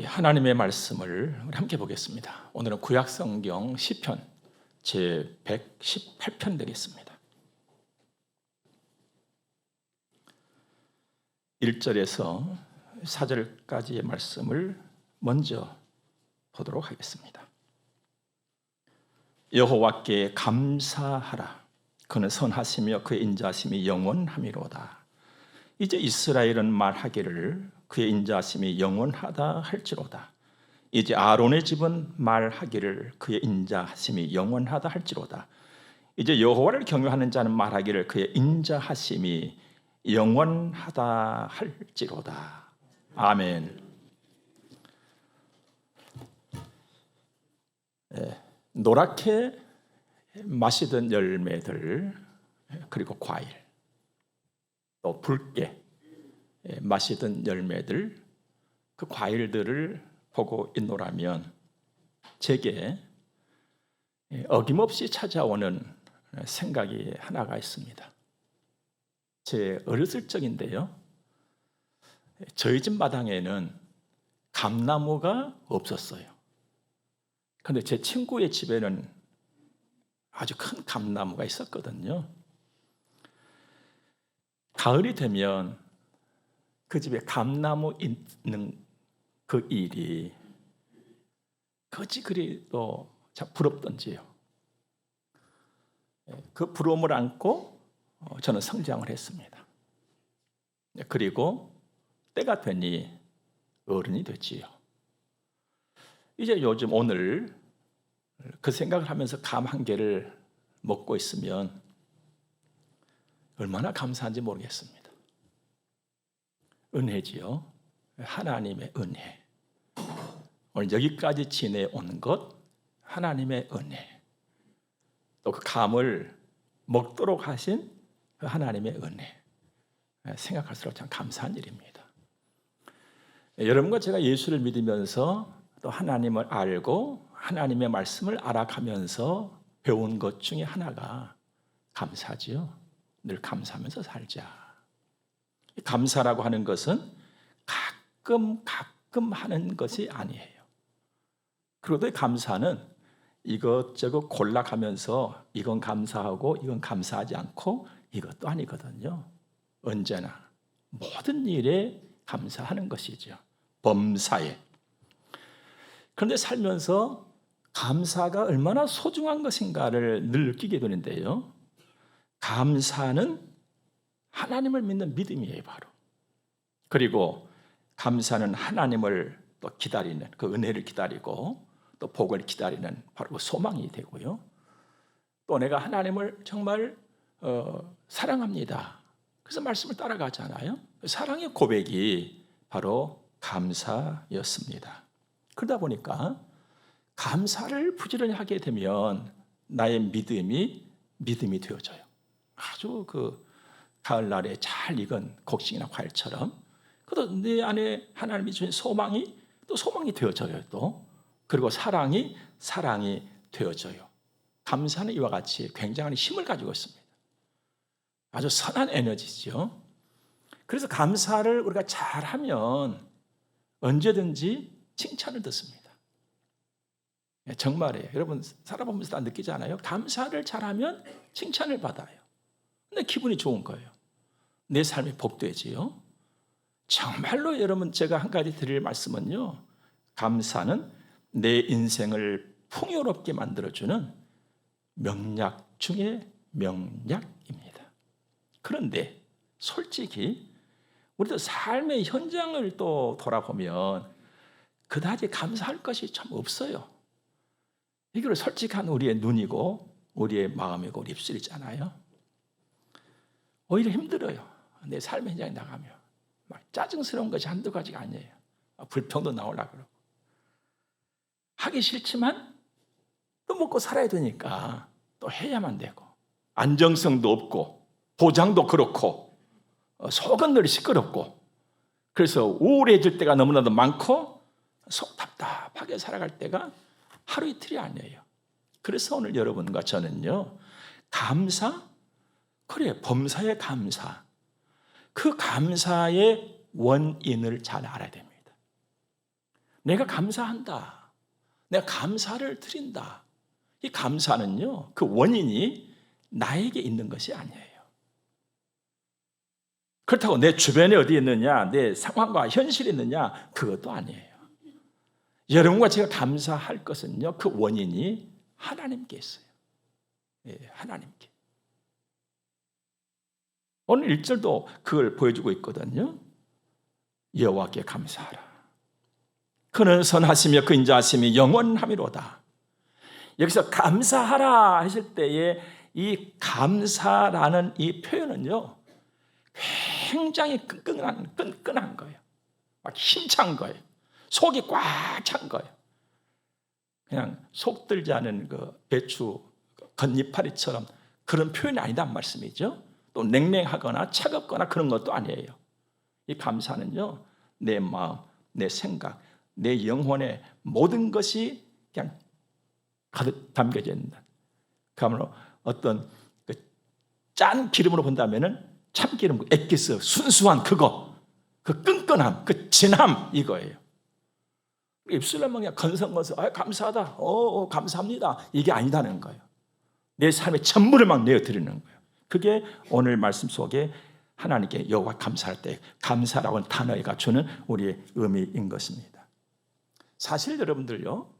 하나님의 말씀을 우리 함께 보겠습니다. 오늘은 구약성경 시편 제 118편 되겠습니다. 1절에서 4절까지의 말씀을 먼저 보도록 하겠습니다. 여호와께 감사하라. 그는 선하시며 그의 인자하심이 영원함이로다. 이제 이스라엘은 말하기를 그의 인자하심이 영원하다 할지로다. 이제 아론의 집은 말하기를 그의 인자하심이 영원하다 할지로다. 이제 여호와를 경외하는 자는 말하기를 그의 인자하심이 영원하다 할지로다. 아멘. 노랗게 마시던 열매들, 그리고 과일, 또 붉게 마시던 열매들, 그 과일들을 보고 있노라면 제게 어김없이 찾아오는 생각이 하나가 있습니다. 제 어렸을 적인데요, 저희 집 마당에는 감나무가 없었어요. 그런데 제 친구의 집에는 아주 큰 감나무가 있었거든요. 가을이 되면 그 집에 감나무 있는 그 일이 그지 그리도 참 부럽던지요. 그 부러움을 안고 저는 성장을 했습니다. 그리고 때가 되니 어른이 됐지요. 이제 요즘 오늘 그 생각을 하면서 감 한 개를 먹고 있으면 얼마나 감사한지 모르겠습니다. 은혜지요. 하나님의 은혜. 오늘 여기까지 지내온 것 하나님의 은혜. 또 그 감을 먹도록 하신 그 하나님의 은혜. 생각할수록 참 감사한 일입니다. 여러분과 제가 예수를 믿으면서 또 하나님을 알고 하나님의 말씀을 알아가면서 배운 것 중에 하나가 감사지요. 늘 감사하면서 살자. 감사라고 하는 것은 가끔 하는 것이 아니에요. 그리고 감사는 이것저것 골라가면서 이건 감사하고 이건 감사하지 않고 이것도 아니거든요. 언제나 모든 일에 감사하는 것이죠. 범사에. 그런데 살면서 감사가 얼마나 소중한 것인가를 늘 느끼게 되는데요. 감사는 하나님을 믿는 믿음이에요, 바로. 그리고 감사는 하나님을 또 기다리는, 그 은혜를 기다리고 또 복을 기다리는 바로 그 소망이 되고요. 또 내가 하나님을 정말 사랑합니다. 그래서 말씀을 따라가잖아요. 사랑의 고백이 바로 감사였습니다. 그러다 보니까 감사를 부지런히 하게 되면 나의 믿음이 되어져요. 아주 그 가을날에 잘 익은 곡식이나 과일처럼. 그래도 내 안에 하나님이 주신 소망이 또 소망이 되어져요. 또 그리고 사랑이 되어져요. 감사는 이와 같이 굉장한 힘을 가지고 있습니다. 아주 선한 에너지죠. 그래서 감사를 우리가 잘하면 언제든지 칭찬을 듣습니다. 정말이에요. 여러분 살아보면서 다 느끼지 않아요? 감사를 잘하면 칭찬을 받아요. 근데 기분이 좋은 거예요. 내 삶이 복되지요. 정말로 여러분 제가 한 가지 드릴 말씀은요, 감사는 내 인생을 풍요롭게 만들어주는 명약 중에 명약입니다. 그런데 솔직히 우리도 삶의 현장을 또 돌아보면 그다지 감사할 것이 참 없어요. 이걸 솔직한 우리의 눈이고 우리의 마음이고 우리 입술이잖아요. 오히려 힘들어요. 내 삶의 현장에 나가면 막 짜증스러운 것이 한두 가지가 아니에요. 불평도 나오려고 그러고 하기 싫지만 또 먹고 살아야 되니까 또 해야만 되고 안정성도 없고 보장도 그렇고 속은 늘 시끄럽고 그래서 우울해질 때가 너무나도 많고 속 답답하게 살아갈 때가 하루 이틀이 아니에요. 그래서 오늘 여러분과 저는요, 감사, 그래 범사의 감사, 그 감사의 원인을 잘 알아야 됩니다. 내가 감사한다. 내가 감사를 드린다. 이 감사는요, 그 원인이 나에게 있는 것이 아니에요. 그렇다고 내 주변에 어디 있느냐, 내 상황과 현실이 있느냐, 그것도 아니에요. 여러분과 제가 감사할 것은요, 그 원인이 하나님께 있어요. 예, 하나님께. 오늘 1절도 그걸 보여주고 있거든요. 여호와께 감사하라. 그는 선하시며 그 인자하심이 영원하미로다. 여기서 감사하라 하실 때에 이 감사라는 이 표현은요, 굉장히 끈끈한 거예요. 막 힘찬 거예요. 속이 꽉 찬 거예요. 그냥 속 들지 않은 그 배추 겉잎파리처럼 그런 표현이 아니란 말씀이죠. 또 냉랭하거나 차갑거나 그런 것도 아니에요. 이 감사는요, 내 마음, 내 생각, 내 영혼의 모든 것이 그냥 가득 담겨져 있는, 그야말로 어떤 그 짠 기름으로 본다면은 참기름, 액기스, 순수한 그거, 그 끈끈함, 그 진함, 이거예요. 입술로만 그냥 건성건성, 감사하다, 감사합니다, 이게 아니다는 거예요. 내 삶의 전부를 막 내어드리는 거예요. 그게 오늘 말씀 속에 하나님께 여호와 감사할 때 감사라고 하는 단어가 주는 우리의 의미인 것입니다. 사실 여러분들요,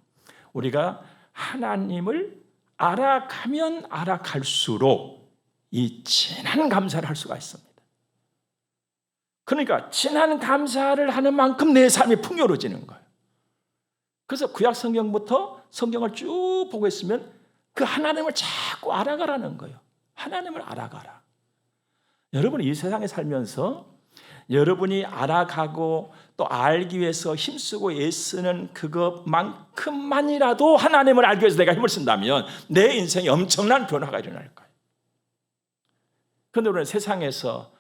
우리가 하나님을 알아가면 알아갈수록 이 진한 감사를 할 수가 있습니다. 그러니까 진한 감사를 하는 만큼 내 삶이 풍요로워지는 거예요. 그래서 구약 성경부터 성경을 쭉 보고 있으면 그 하나님을 자꾸 알아가라는 거예요. 하나님을 알아가라. 여러분이 이 세상에 살면서 여러분이 알아가고 또 알기 위해서 힘쓰고 애쓰는 그것만큼만이라도 하나님을 알기 위해서 내가 힘을 쓴다면 내 인생에 엄청난 변화가 일어날 거예요. 그런데 우리는 세상에서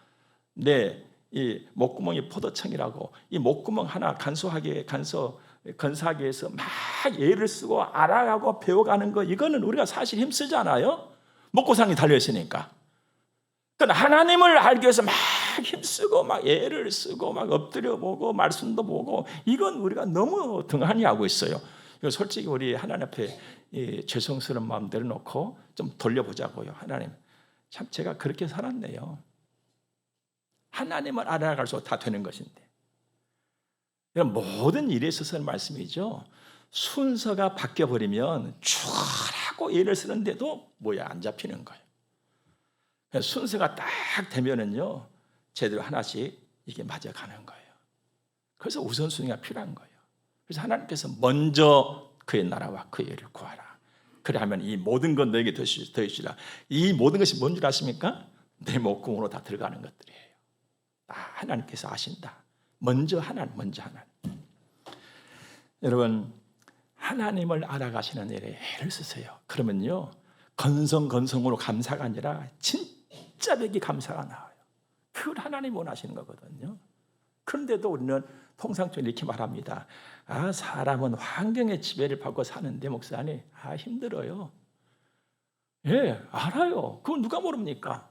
내 이 목구멍이 포도청이라고 이 목구멍 하나 건사하기 위해서 막 애를 쓰고 알아가고 배워가는 거, 이거는 우리가 사실 힘쓰잖아요. 먹고살기 달려있으니까. 그러나 하나님을 알기 위해서 막 힘쓰고 막 애를 쓰고 막 엎드려 보고 말씀도 보고, 이건 우리가 너무 등한히 하고 있어요. 이거 솔직히 우리 하나님 앞에 이 죄송스러운 마음 내려놓고 좀 돌려보자고요. 하나님, 참 제가 그렇게 살았네요. 하나님을 알아갈수록 다 되는 것인데, 모든 일에 있어서는 말씀이죠. 순서가 바뀌어버리면 추하고 애를 쓰는데도 안 잡히는 거예요. 순서가 딱 되면은요, 제대로 하나씩 이게 맞아가는 거예요. 그래서 우선순위가 필요한 거예요. 그래서 하나님께서 먼저 그의 나라와 그의 의를 구하라. 그래 하면 이 모든 건 너에게 더해주리라. 이 모든 것이 뭔 줄 아십니까? 내 목구멍으로 다 들어가는 것들이에요. 하나님께서 아신다. 먼저 하나님. 여러분, 하나님을 알아가시는 일에 애를 쓰세요. 그러면요, 건성으로 감사가 아니라 진짜 백이 감사가 나와요. 그걸 하나님 원하시는 거거든요. 그런데도 우리는 통상적으로 이렇게 말합니다. 사람은 환경의 지배를 받고 사는데 목사님, 힘들어요. 예, 알아요. 그건 누가 모릅니까?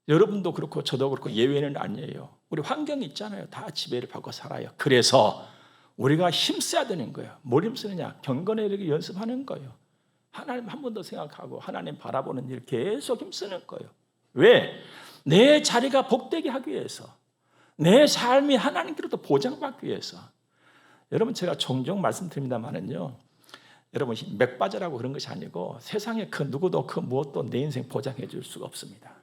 여러분도 그렇고 저도 그렇고 예외는 아니에요. 우리 환경이 있잖아요. 다 지배를 받고 살아요. 그래서 우리가 힘써야 되는 거예요. 뭘 힘쓰느냐? 경건에게 연습하는 거예요. 하나님 한 번 더 생각하고 하나님 바라보는 일 계속 힘쓰는 거예요. 왜? 내 자리가 복되게 하기 위해서, 내 삶이 하나님께로부터 보장받기 위해서. 여러분, 제가 종종 말씀드립니다만은요, 여러분 맥 빠져라고 그런 것이 아니고 세상에 그 누구도 그 무엇도 내 인생 보장해 줄 수가 없습니다.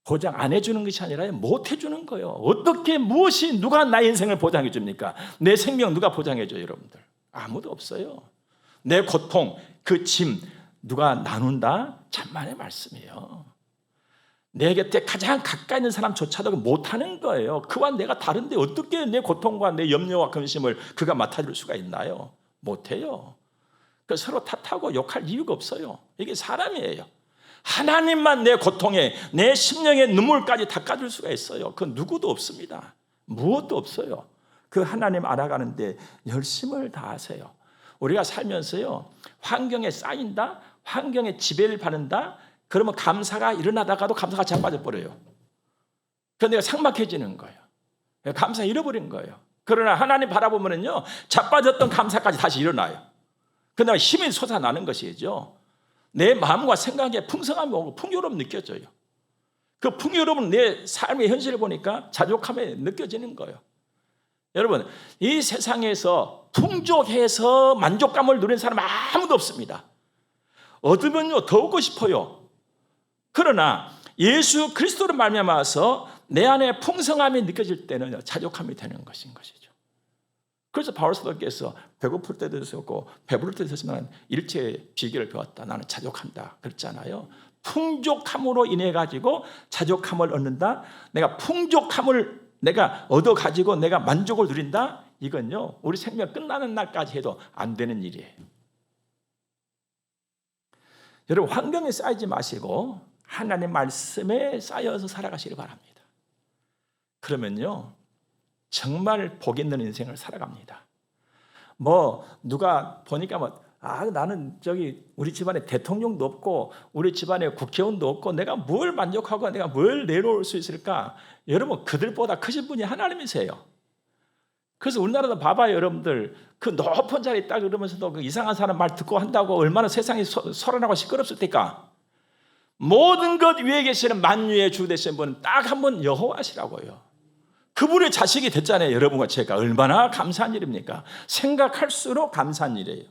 보장 안 해주는 것이 아니라 못 해주는 거예요. 어떻게 무엇이 누가 나의 인생을 보장해 줍니까? 내 생명 누가 보장해 줘요, 여러분들? 아무도 없어요. 내 고통, 그 짐 누가 나눈다? 천만의 말씀이에요. 내 곁에 가장 가까이 있는 사람조차도 못하는 거예요. 그와 내가 다른데 어떻게 내 고통과 내 염려와 근심을 그가 맡아줄 수가 있나요? 못해요. 그래서 서로 탓하고 욕할 이유가 없어요. 이게 사람이에요. 하나님만 내 고통에, 내 심령의 눈물까지 닦아줄 수가 있어요. 그 누구도 없습니다. 무엇도 없어요. 그 하나님 알아가는데 열심을 다하세요. 우리가 살면서요, 환경에 쌓인다, 환경에 지배를 받는다, 그러면 감사가 일어나다가도 감사가 자빠져 버려요. 그래서 내가 삭막해지는 거예요. 감사 잃어버린 거예요. 그러나 하나님 바라보면은요, 자빠졌던 감사까지 다시 일어나요. 그러나 힘이 솟아나는 것이죠. 내 마음과 생각에 풍성함이 오고 풍요로움 느껴져요. 그 풍요로움은 내 삶의 현실을 보니까 자족함에 느껴지는 거예요. 여러분, 이 세상에서 풍족해서 만족감을 누리는 사람 아무도 없습니다. 얻으면요 더 얻고 싶어요. 그러나 예수 그리스도를 말미암아서 내 안에 풍성함이 느껴질 때는 자족함이 되는 것인 것이죠. 그래서 바울 사도께서 배고플 때도 있었고 배부를 때도 있었지만 일체의 비결을 배웠다. 나는 자족한다 그랬잖아요. 풍족함으로 인해 가지고 자족함을 얻는다. 내가 풍족함을 내가 얻어 가지고 내가 만족을 누린다. 이건요 우리 생명 끝나는 날까지 해도 안 되는 일이에요. 여러분, 환경에 쌓이지 마시고 하나님 말씀에 쌓여서 살아가시길 바랍니다. 그러면요 정말 복 있는 인생을 살아갑니다. 누가 보니까 나는 우리 집안에 대통령도 없고 우리 집안에 국회의원도 없고 내가 뭘 만족하고 내가 뭘 내놓을 수 있을까? 여러분, 그들보다 크신 분이 하나님이세요. 그래서 우리나라도 봐봐요, 여러분들. 그 높은 자리에 있다 그러면서도 그 이상한 사람 말 듣고 한다고 얼마나 세상이 소란하고 시끄럽을 때까. 모든 것 위에 계시는 만유의 주 되신 분은 딱 한 분 여호와시라고요. 그분의 자식이 됐잖아요. 여러분과 제가 얼마나 감사한 일입니까? 생각할수록 감사한 일이에요.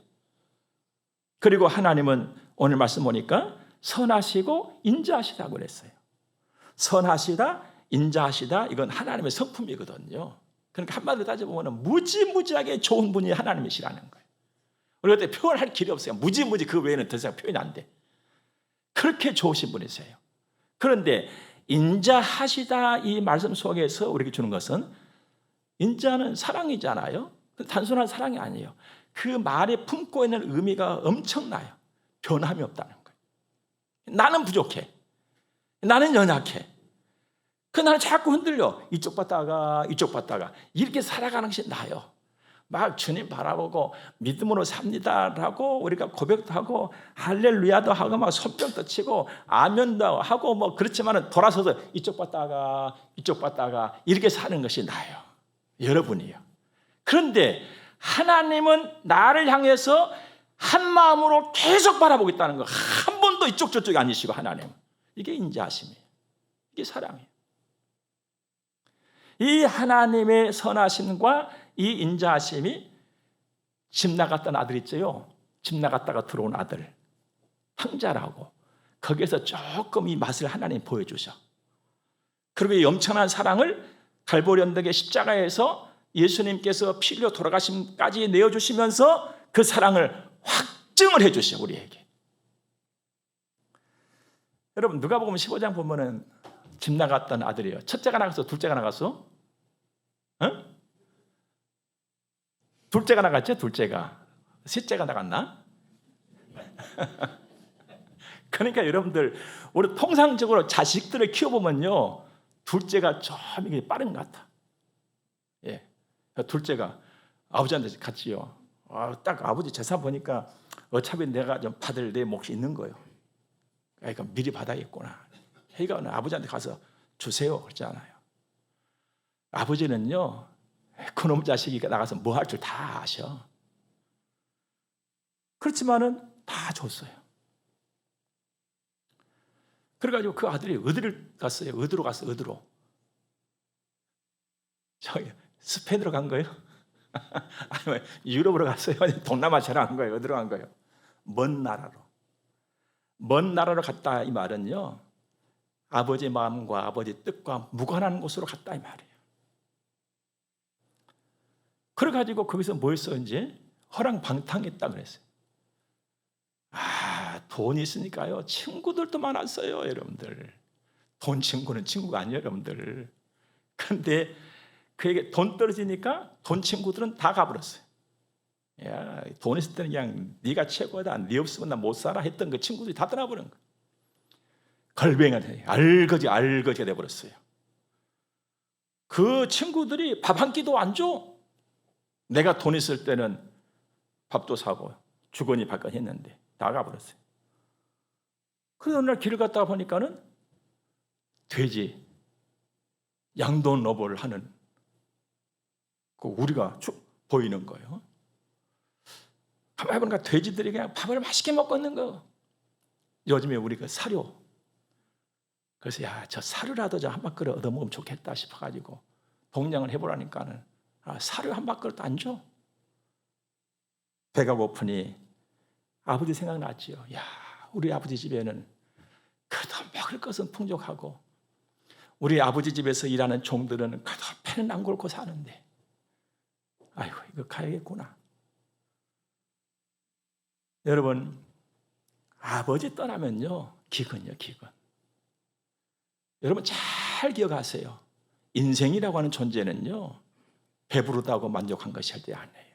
그리고 하나님은 오늘 말씀 보니까 선하시고 인자하시다고 그랬어요. 선하시다, 인자하시다, 이건 하나님의 성품이거든요. 그러니까 한마디로 따져보면 무지무지하게 좋은 분이 하나님이시라는 거예요. 우리가 그때 표현할 길이 없어요. 무지무지 그 외에는 더 이상 표현이 안 돼. 그렇게 좋으신 분이세요. 그런데 인자하시다 이 말씀 속에서 우리에게 주는 것은 인자는 사랑이잖아요. 단순한 사랑이 아니에요. 그 말에 품고 있는 의미가 엄청나요. 변함이 없다는 거예요. 나는 부족해. 나는 연약해. 나는 자꾸 흔들려. 이쪽 봤다가 이쪽 봤다가 이렇게 살아가는 것이 나요. 막 주님 바라보고 믿음으로 삽니다라고 우리가 고백도 하고 할렐루야도 하고 막 손뼉도 치고 아멘도 하고 그렇지만은 돌아서서 이쪽 봤다가 이쪽 봤다가 이렇게 사는 것이 나요. 여러분이요. 그런데 하나님은 나를 향해서 한 마음으로 계속 바라보고 있다는 거. 한 번도 이쪽 저쪽이 아니시고 하나님. 이게 인자하심이에요. 이게 사랑이에요. 이 하나님의 선하심과 이 인자하심이 집 나갔던 아들 있죠. 집 나갔다가 들어온 아들 황자라고 거기에서 조금 이 맛을 하나님 보여주셔. 그리고 이 엄청난 사랑을 갈보리 언덕의 십자가에서 예수님께서 피 흘려 돌아가심까지 내어주시면서 그 사랑을 확증을 해주셔 우리에게. 여러분, 누가복음 15장 보면은 집 나갔던 아들이에요. 첫째가 나갔어, 둘째가 나갔어? 응? 둘째가 나갔죠? 둘째가. 셋째가 나갔나? 그러니까 여러분들, 우리 통상적으로 자식들을 키워보면요, 둘째가 좀 이게 빠른 것 같아. 예. 둘째가 아버지한테 갔지요. 딱 아버지 재산 보니까 어차피 내가 좀 받을 내 몫이 있는 거예요. 그러니까 미리 받아야겠구나. 해가 아버지한테 가서 주세요. 그랬잖아요. 아버지는요, 그놈 자식이 나가서 뭐 할 줄 다 아셔. 그렇지만은 다 줬어요. 그래가지고 그 아들이 어디를 갔어요? 어디로 갔어요? 어디로? 저기 스페인으로 간 거예요? 아니면 유럽으로 갔어요? 동남아시아로 간 거예요? 어디로 간 거예요? 먼 나라로. 먼 나라로 갔다 이 말은요, 아버지 마음과 아버지 뜻과 무관한 곳으로 갔다 이 말이에요. 그래가지고 거기서 뭐 했어? 이제 허랑방탕했다 그랬어요. 돈이 있으니까요, 친구들도 많았어요. 여러분들, 돈 친구는 친구가 아니에요. 여러분들. 그런데 그에게 돈 떨어지니까 돈 친구들은 다 가버렸어요. 야, 돈 있을 때는 그냥 네가 최고다, 네 없으면 나 못 살아 했던 그 친구들이 다 떠나버린 거예요. 걸뱅이가 돼, 알거지가 돼버렸어요. 그 친구들이 밥 한 끼도 안 줘. 내가 돈 있을 때는 밥도 사고 주거니 받거니 했는데 다 가버렸어요. 그래서 어느 날 길을 갔다가 보니까는 돼지 양돈 노벌을 하는 우리가 쭉 보이는 거예요. 가만히 보니까 돼지들이 그냥 밥을 맛있게 먹고 있는 거. 요즘에 우리 그 사료. 그래서 저 사료라도 한 밥그릇 얻어먹으면 좋겠다 싶어가지고 동냥을 해보라니까는 사료 한 밥그릇도 안 줘. 배가 고프니 아버지 생각났지요. 우리 아버지 집에는 그래도 먹을 것은 풍족하고 우리 아버지 집에서 일하는 종들은 그래도 배는 안 골고 사는데 아이고 이거 가야겠구나. 여러분 아버지 떠나면요 기근이요 기근. 여러분 잘 기억하세요. 인생이라고 하는 존재는요 배부르다고 만족한 것이 절대 아니에요.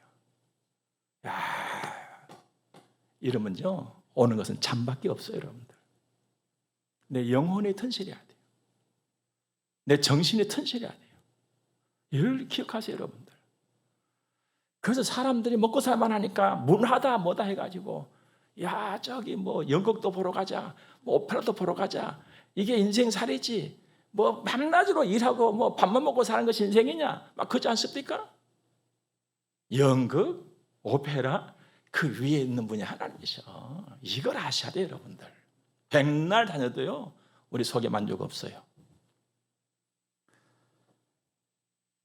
이러면요 오는 것은 잠밖에 없어요. 여러분들 내 영혼이 튼실해야 돼요. 내 정신이 튼실해야 돼요. 이를 기억하세요. 여러분들. 그래서 사람들이 먹고 살만 하니까 문화다 뭐다 해가지고 저기 뭐 연극도 보러 가자, 뭐 오페라도 보러 가자. 이게 인생살이지. 뭐 밤낮으로 일하고 뭐 밥만 먹고 사는 것이 인생이냐? 막 그렇지 않습니까? 연극, 오페라 그 위에 있는 분이 하나님이셔. 이걸 아셔야 돼요, 여러분들. 백날 다녀도요 우리 속에 만족 없어요.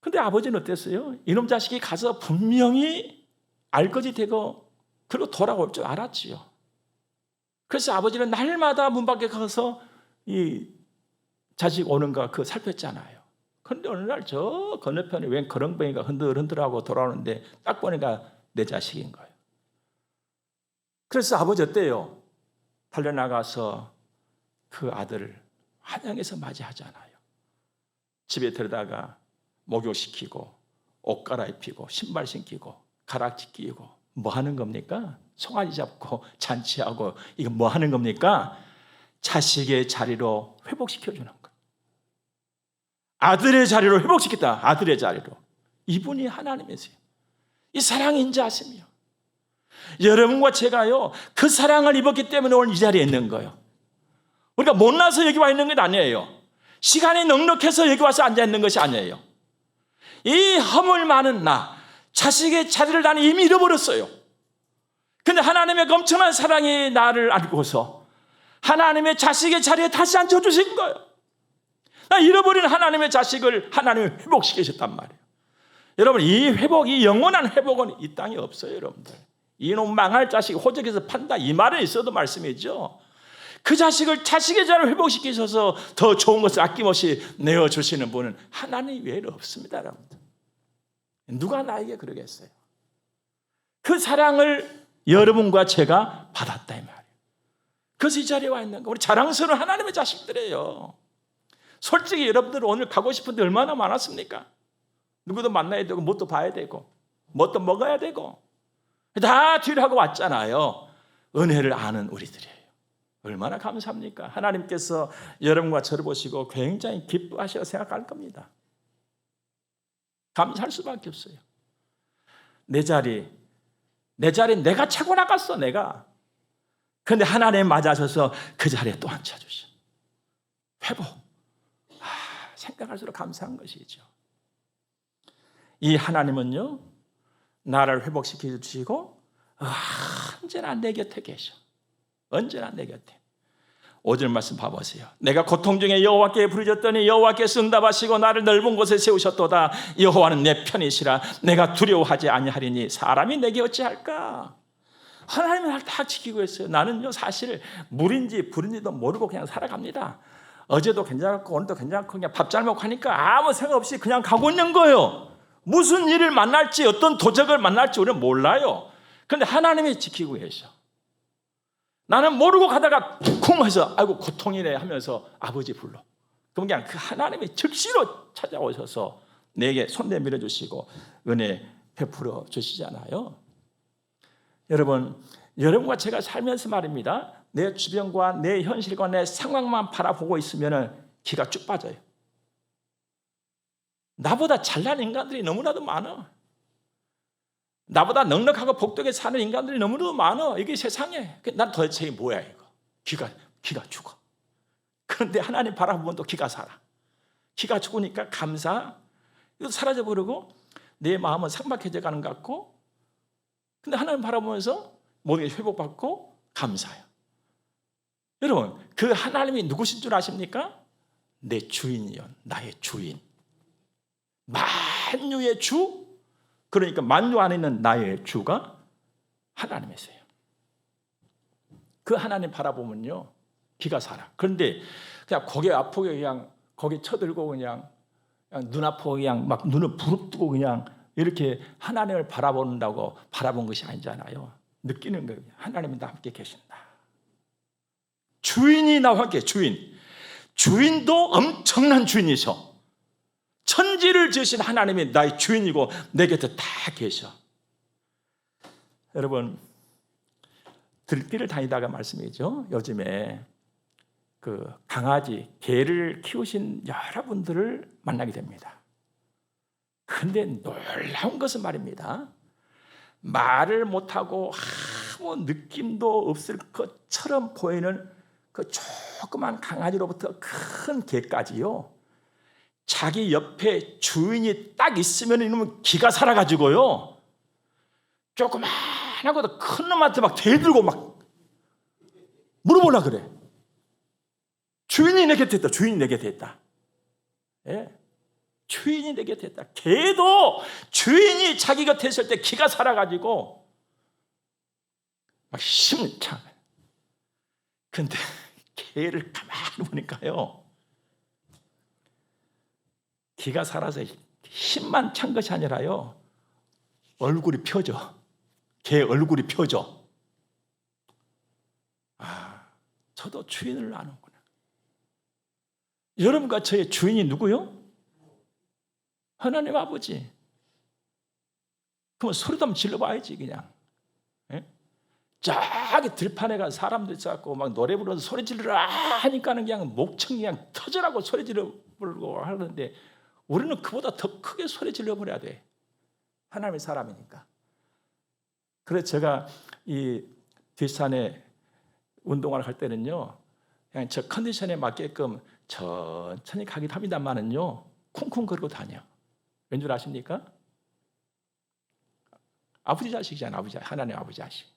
근데 아버지는 어땠어요? 이놈 자식이 가서 분명히 알거지 되고 그리고 돌아올 줄 알았지요. 그래서 아버지는 날마다 문 밖에 가서 이 자식 오는가 그거 살폈잖아요. 그런데 어느 날 저 건너편에 웬 거렁뱅이가 흔들흔들하고 돌아오는데 딱 보니까 내 자식인 거예요. 그래서 아버지 어때요? 달려나가서 그 아들을 환영해서 맞이하잖아요. 집에 들여다가 목욕시키고 옷 갈아입히고 신발 신기고 가락지 끼고 뭐 하는 겁니까? 송아지 잡고 잔치하고 이거 뭐 하는 겁니까? 자식의 자리로 회복시켜주는 거예요. 아들의 자리로 회복시켰다. 아들의 자리로. 이분이 하나님이세요. 이 사랑이 인자하시며 여러분과 제가요 그 사랑을 입었기 때문에 오늘 이 자리에 있는 거예요. 우리가 못나서 여기 와 있는 건 아니에요. 시간이 넉넉해서 여기 와서 앉아 있는 것이 아니에요. 이 허물 많은 나 자식의 자리를 나는 이미 잃어버렸어요. 근데 하나님의 엄청난 사랑이 나를 알고서 하나님의 자식의 자리에 다시 앉혀주신 거예요. 나 잃어버린 하나님의 자식을 하나님이 회복시키셨단 말이에요. 여러분 이 회복, 이 영원한 회복은 이 땅에 없어요. 여러분들 이놈 망할 자식 호적에서 판다 이 말은 있어도 말씀이죠. 그 자식을 자식의 자리를 회복시키셔서 더 좋은 것을 아낌없이 내어주시는 분은 하나님 외에는 없습니다. 여러분들 누가 나에게 그러겠어요? 그 사랑을 여러분과 제가 받았다 이 말이에요. 그래서 이 자리에 와 있는 거 우리 자랑스러운 하나님의 자식들이에요. 솔직히 여러분들 오늘 가고 싶은데 얼마나 많았습니까? 누구도 만나야 되고 뭣도 봐야 되고 뭣도 먹어야 되고 다 뒤를 하고 왔잖아요. 은혜를 아는 우리들이에요. 얼마나 감사합니까? 하나님께서 여러분과 저를 보시고 굉장히 기뻐하시고 생각할 겁니다. 감사할 수밖에 없어요. 내 자리 내가 차고 나갔어 내가. 그런데 하나님 맞아서서 그 자리에 또 앉혀주셔. 회복. 생각할수록 감사한 것이죠. 이 하나님은요 나를 회복시켜 주시고 언제나 내 곁에 계셔. 언제나 내 곁에. 5절 말씀 봐보세요. 내가 고통 중에 여호와께 부르짖었더니 여호와께서 응답하시고 나를 넓은 곳에 세우셨도다. 여호와는 내 편이시라. 내가 두려워하지 아니하리니 사람이 내게 어찌할까. 하나님은 나를 다 지키고 있어요. 나는요 사실 물인지 불인지도 모르고 그냥 살아갑니다. 어제도 괜찮고 오늘도 괜찮고 그냥 밥 잘 먹고 하니까 아무 생각 없이 그냥 가고 있는 거예요. 무슨 일을 만날지 어떤 도적을 만날지 우리는 몰라요. 그런데 하나님이 지키고 계셔. 나는 모르고 가다가 쿵 해서 아이고 고통이네 하면서 아버지 불러. 그럼 그냥 그 하나님이 즉시로 찾아오셔서 내게 손 내밀어 주시고 은혜 베풀어 주시잖아요. 여러분과 제가 살면서 말입니다. 내 주변과 내 현실과 내 상황만 바라보고 있으면 기가 쭉 빠져요. 나보다 잘난 인간들이 너무나도 많아. 나보다 넉넉하고 복되게 사는 인간들이 너무나도 많아. 이게 세상에. 난 도대체 이게 뭐야 이거. 기가 죽어. 그런데 하나님 바라보면 또 기가 살아. 기가 죽으니까 감사. 이거 사라져버리고 내 마음은 삭막해져 가는 것 같고, 근데 하나님 바라보면서 모든 게 회복받고 감사해요. 여러분, 그 하나님이 누구신 줄 아십니까? 내 주인이요, 나의 주인. 만유의 주, 그러니까 만유 안에 있는 나의 주가 하나님이세요. 그 하나님 바라보면요, 기가 살아. 그런데 그냥 고개 아프게 그냥 거기 쳐들고 그냥 눈 아프고 그냥 막 눈을 부릅뜨고 그냥 이렇게 하나님을 바라본다고 바라본 것이 아니잖아요. 느끼는 거예요. 하나님이 나와 함께 계신다. 주인이 나와 함께, 주인도 엄청난 주인이셔. 천지를 지으신 하나님이 나의 주인이고 내 곁에 다 계셔. 여러분, 들길을 다니다가 말씀이죠. 요즘에 그 강아지, 개를 키우신 여러분들을 만나게 됩니다. 근데 놀라운 것은 말입니다, 말을 못하고 아무 느낌도 없을 것처럼 보이는 그 조그만 강아지로부터 큰 개까지요, 자기 옆에 주인이 딱 있으면 이놈은 기가 살아가지고요, 조그만하고도 큰 놈한테 막 대들고 막 물어보려고 그래. 주인이 내 곁에 있다. 주인이 내 곁에 있다. 예. 주인이 내 곁에 있다. 개도 주인이 자기 곁에 있을 때 기가 살아가지고 막 심창. 근데 개를 가만히 보니까요, 기가 살아서 힘만 찬 것이 아니라요, 얼굴이 펴져. 개 얼굴이 펴져. 아, 저도 주인을 아는구나. 여러분과 저의 주인이 누구요? 하나님 아버지. 그럼 소리도 한번 질러봐야지 그냥. 예? 저기 들판에 가서 사람들 잡고 막 노래 부르면서 소리 지르라 하니까는 그냥 목청이 그냥 터져라고 소리 지르고 하는데, 우리는 그보다 더 크게 소리 질러버려야 돼. 하나님의 사람이니까. 그래서 제가 이 뒷산에 운동을 할 때는요, 그냥 저 컨디션에 맞게끔 천천히 가기도 합니다만은요, 쿵쿵 거리고 다녀. 왠 줄 아십니까? 아버지 자식이잖아. 아버지, 하나님 아버지 자식.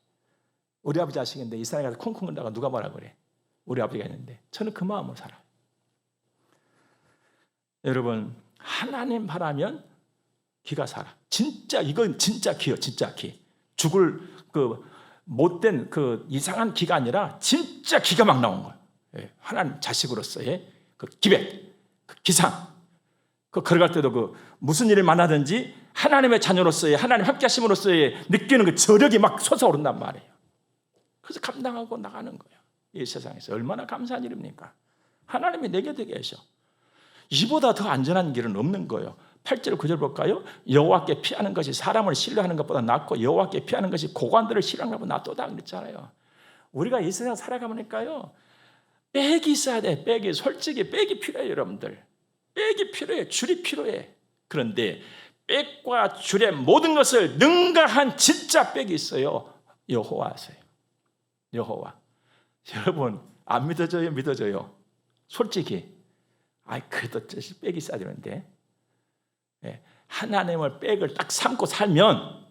우리 아버지 자식인데 이 산에 가서 쿵쿵 거리다가 누가 뭐라 그래? 우리 아버지가 있는데 저는 그 마음으로 살아요. 여러분, 하나님 바라면 기가 살아. 진짜 이건 진짜 기요, 진짜 기. 죽을 그 못된 그 이상한 기가 아니라 진짜 기가 막 나온 거예요. 하나님 자식으로서의 그 기백, 그 기상. 그 걸어갈 때도 그 무슨 일을 만나든지 하나님의 자녀로서의, 하나님 함께 하심으로서의 느끼는 그 저력이 막 솟아오른단 말이에요. 그래서 감당하고 나가는 거예요. 이 세상에서 얼마나 감사한 일입니까? 하나님이 내 곁에 계셔. 이보다 더 안전한 길은 없는 거예요. 8절 9절 볼까요? 여호와께 피하는 것이 사람을 신뢰하는 것보다 낫고 여호와께 피하는 것이 고관들을 신뢰하는 것보다 낫도다 그랬잖아요. 우리가 이 세상 살아가보니까요, 백이 있어야 돼. 백이. 솔직히 백이 필요해요, 여러분들. 백이 필요해. 줄이 필요해. 그런데 백과 줄의 모든 것을 능가한 진짜 백이 있어요. 여호와세요. 여호와. 여러분, 안 믿어져요? 믿어져요? 솔직히. 그래도 백이 있어야 되는데. 하나님을 백을 딱 삼고 살면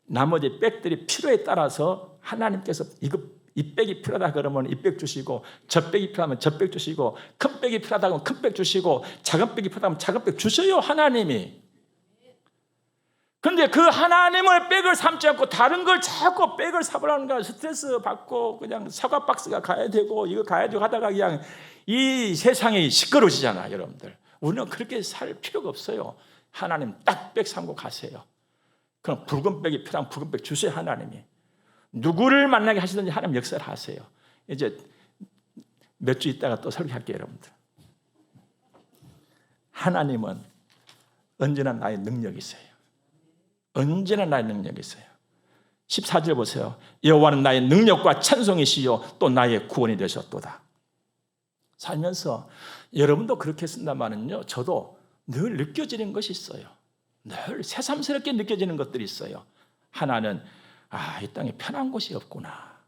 나머지 백들이 필요에 따라서 하나님께서 이 백이 필요하다 그러면 이 백 주시고, 저 백이 필요하면 저 백 주시고, 큰 백이 필요하다 그러면 큰 백 주시고, 작은 백이 필요하면 작은 백 주셔요, 하나님이. 그런데 그 하나님을 백을 삼지 않고 다른 걸 자꾸 백을 사보라는 거야. 스트레스 받고 그냥 사과 박스가 가야 되고 이거 가야 되고 하다가 그냥 이 세상이 시끄러워지잖아, 여러분들. 우리는 그렇게 살 필요가 없어요. 하나님 딱 백 삼고 가세요. 그럼 붉은 백이 필요하면 붉은 백 주세요, 하나님이. 누구를 만나게 하시든지 하나님 역사를 하세요. 이제 몇 주 있다가 또 설교할게요, 여러분들. 하나님은 언제나 나의 능력이세요. 언제나 나의 능력이 있어요. 14절 보세요. 여호와는 나의 능력과 찬송이시요 또 나의 구원이 되셨도다. 살면서 여러분도 그렇게 쓴다면은요, 저도 늘 느껴지는 것이 있어요. 늘 새삼스럽게 느껴지는 것들이 있어요. 하나는 이 땅에 편한 곳이 없구나.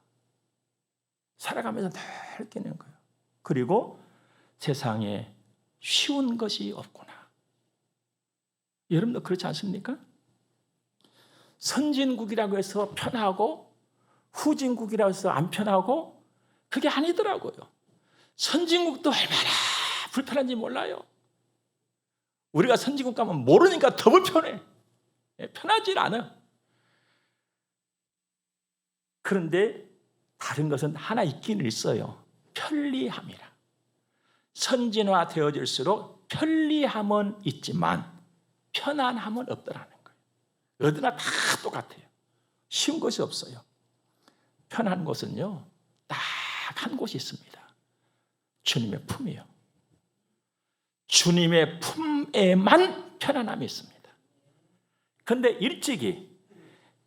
살아가면서 늘 느끼는 거예요. 그리고 세상에 쉬운 것이 없구나. 여러분도 그렇지 않습니까? 선진국이라고 해서 편하고 후진국이라고 해서 안 편하고 그게 아니더라고요. 선진국도 얼마나 불편한지 몰라요. 우리가 선진국 가면 모르니까 더 불편해. 편하지 않아. 그런데 다른 것은 하나 있기는 있어요. 편리함이라. 선진화 되어질수록 편리함은 있지만 편안함은 없더라는 거예요. 어디나 다 똑같아요. 쉬운 것이 없어요. 편한 곳은요, 딱 한 곳이 있습니다. 주님의 품이요. 주님의 품에만 편안함이 있습니다. 그런데 일찍이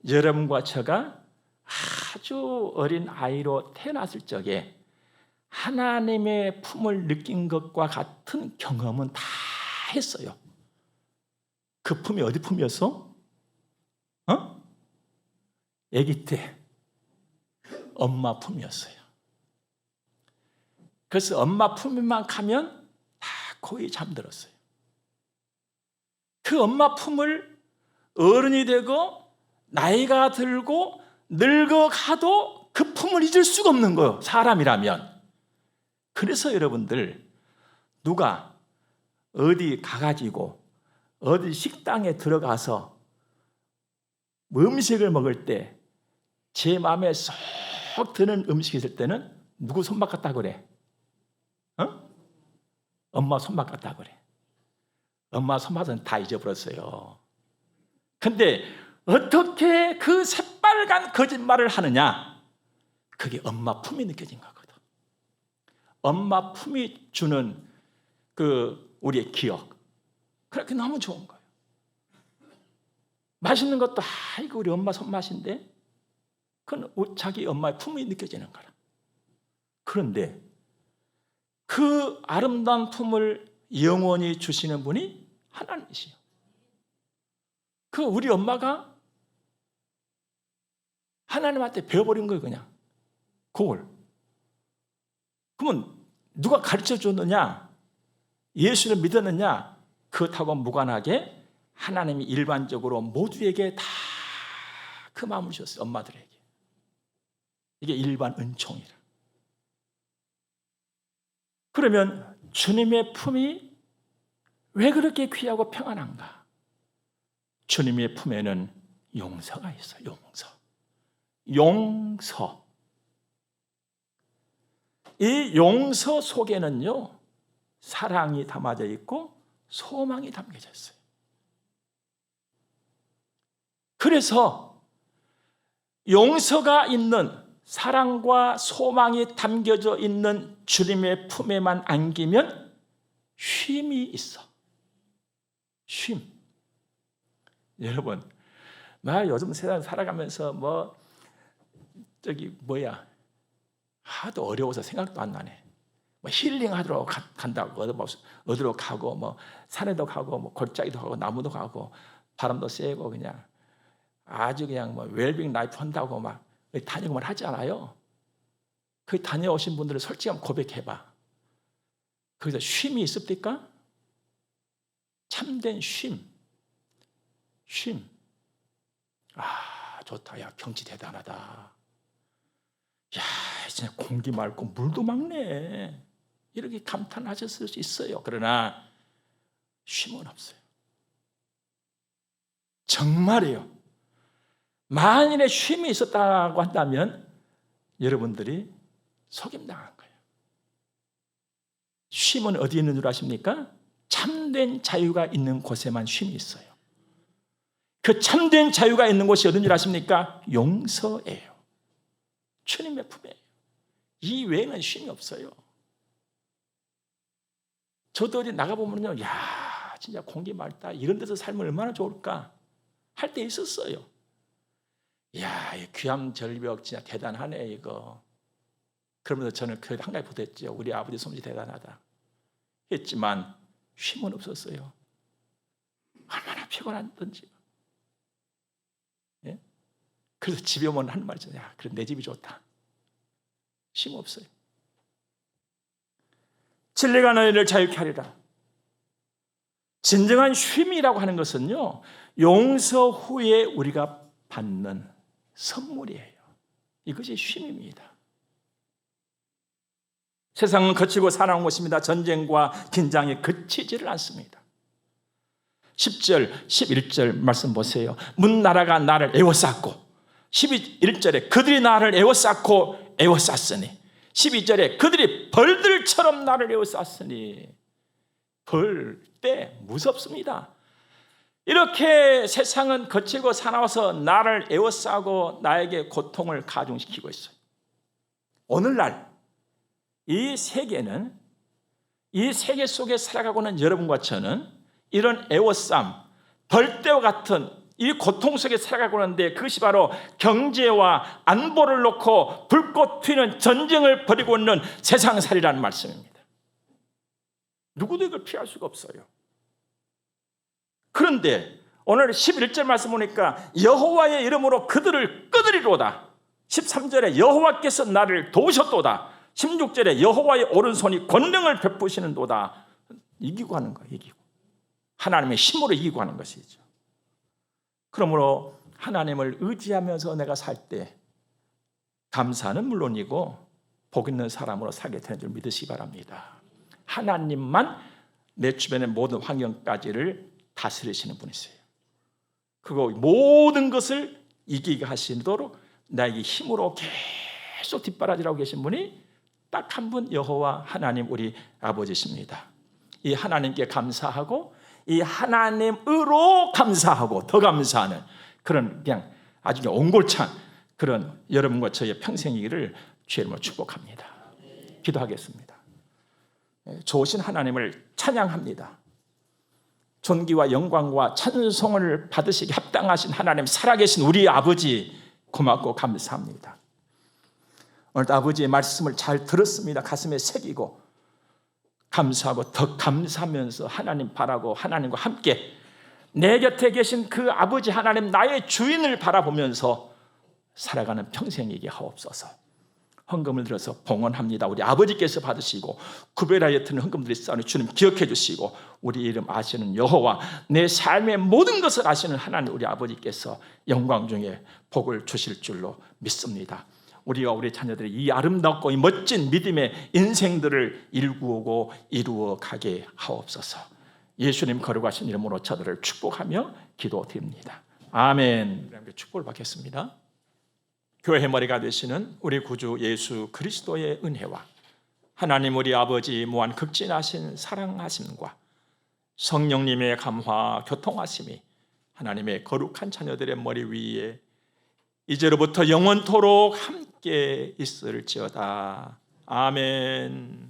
여러분과 제가 아주 어린 아이로 태어났을 적에 하나님의 품을 느낀 것과 같은 경험은 다 했어요. 그 품이 어디 품이었어? 아기 때 엄마 품이었어요. 그래서 엄마 품에만 가면 다 거의 잠들었어요. 그 엄마 품을 어른이 되고 나이가 들고 늙어가도 그 품을 잊을 수가 없는 거예요. 사람이라면. 그래서 여러분들 누가 어디 가가지고 어디 식당에 들어가서 음식을 먹을 때 제 마음에 쏙 드는 음식이 있을 때는 누구 손맛 같다 그래? 엄마 손맛 같다 그래. 엄마 손맛은 다 잊어버렸어요. 근데 어떻게 그 새빨간 거짓말을 하느냐? 그게 엄마 품이 느껴진 거거든. 엄마 품이 주는 그 우리의 기억. 그렇게 너무 좋은 거예요. 맛있는 것도 이거 우리 엄마 손맛인데 그건 자기 엄마의 품이 느껴지는 거라. 그런데 그 아름다운 품을 영원히 주시는 분이 하나님이시요. 그 우리 엄마가 하나님한테 배워버린 거예요, 그냥. 그걸. 그러면 누가 가르쳐 줬느냐? 예수를 믿었느냐? 그렇다고 무관하게 하나님이 일반적으로 모두에게 다 그 마음을 주셨어요, 엄마들에게. 이게 일반 은총이라. 그러면 주님의 품이 왜 그렇게 귀하고 평안한가? 주님의 품에는 용서가 있어요. 용서. 용서. 이 용서 속에는요, 사랑이 담아져 있고 소망이 담겨져 있어요. 그래서 용서가 있는, 사랑과 소망이 담겨져 있는 주님의 품에만 안기면 쉼이 있어. 쉼. 여러분, 나 요즘 세상 살아가면서 하도 어려워서 생각도 안 나네. 힐링하러 간다고 어디로 가고 산에도 가고 골짜기도 가고 나무도 가고 바람도 쐬고 그냥 아주 그냥 웰빙 라이프 한다고 막 다니고만 하지 않아요. 그 다녀오신 분들은 솔직히 한번 고백해봐. 거기서 쉼이 있습니까? 참된 쉼. 좋다. 야, 경치 대단하다. 야, 진짜 공기 맑고 물도 맑네. 이렇게 감탄하셨을 수 있어요. 그러나 쉼은 없어요. 정말이에요. 만일에 쉼이 있었다고 한다면 여러분들이 속임당한 거예요. 쉼은 어디 있는 줄 아십니까? 참된 자유가 있는 곳에만 쉼이 있어요. 그 참된 자유가 있는 곳이 어딘 줄 아십니까? 용서예요. 주님의 품이에요. 이 외에는 쉼이 없어요. 저도 어디 나가보면요, 야, 진짜 공기 맑다. 이런 데서 살면 얼마나 좋을까? 할 때 있었어요. 야, 이 귀암절벽 진짜 대단하네, 이거. 그러면서 저는 그 한 가지 보댔죠. 우리 아버지 솜씨 대단하다. 했지만 쉼은 없었어요. 얼마나 피곤한지. 예? 그래서 집에 오면 하는 말이죠. 야, 그래 내 집이 좋다. 쉼 없어요. 진리가 너희를 자유케 하리라. 진정한 쉼이라고 하는 것은요, 용서 후에 우리가 받는 선물이에요. 이것이 쉼입니다. 세상은 거치고 살아온 것입니다. 전쟁과 긴장이 그치지를 않습니다. 10절, 11절 말씀 보세요. 문나라가 나를 에워쌌고, 11절에 그들이 나를 에워쌌고 에워쌌으니, 12절에 그들이 벌들처럼 나를 에워쌌으니. 벌 때 무섭습니다. 이렇게 세상은 거칠고 사나워서 나를 에워싸고 나에게 고통을 가중시키고 있어요. 오늘날 이 세계는, 이 세계 속에 살아가고는 여러분과 저는 이런 에워쌈, 벌떼와 같은 이 고통 속에 살아가고 있는데, 그것이 바로 경제와 안보를 놓고 불꽃 튀는 전쟁을 벌이고 있는 세상살이라는 말씀입니다. 누구도 이걸 피할 수가 없어요. 그런데 오늘 11절 말씀 보니까 여호와의 이름으로 그들을 끄드리로다. 13절에 여호와께서 나를 도우셨도다. 16절에 여호와의 오른손이 권능을 베푸시는도다. 이기고 하는 거예요. 이기고. 하나님의 힘으로 이기고 하는 것이죠. 그러므로 하나님을 의지하면서 내가 살 때 감사는 물론이고 복 있는 사람으로 살게 되는 줄 믿으시기 바랍니다. 하나님만 내 주변의 모든 환경까지를 다스리시는 분이세요. 그거 모든 것을 이기게 하시도록 나에게 힘으로 계속 뒷바라지라고 계신 분이 딱 한 분, 여호와 하나님 우리 아버지십니다. 이 하나님께 감사하고 이 하나님으로 감사하고 더 감사하는 그런 그냥 아주 옹골찬 그런 여러분과 저의 평생이기를 주의 이름으로 축복합니다. 기도하겠습니다. 좋으신 하나님을 찬양합니다. 존귀와 영광과 찬송을 받으시기 합당하신 하나님, 살아계신 우리 아버지 고맙고 감사합니다. 오늘 아버지의 말씀을 잘 들었습니다. 가슴에 새기고 감사하고 더 감사하면서 하나님 바라고 하나님과 함께 내 곁에 계신 그 아버지 하나님, 나의 주인을 바라보면서 살아가는 평생이게 하옵소서. 헌금을 들어서 봉헌합니다. 우리 아버지께서 받으시고 구별하여 드는 헌금들이 싸우니 주님 기억해 주시고, 우리 이름 아시는 여호와, 내 삶의 모든 것을 아시는 하나님 우리 아버지께서 영광 중에 복을 주실 줄로 믿습니다. 우리와 우리 자녀들이 이 아름답고 이 멋진 믿음의 인생들을 일구고 이루어 가게 하옵소서. 예수님 거룩하신 이름으로 저들을 축복하며 기도드립니다. 아멘. 축복을 받겠습니다. 교회의 머리가 되시는 우리 구주 예수 그리스도의 은혜와 하나님 우리 아버지 무한 극진하신 사랑하심과 성령님의 감화 교통하심이 하나님의 거룩한 자녀들의 머리 위에 이제로부터 영원토록 함께 있을지어다. 아멘.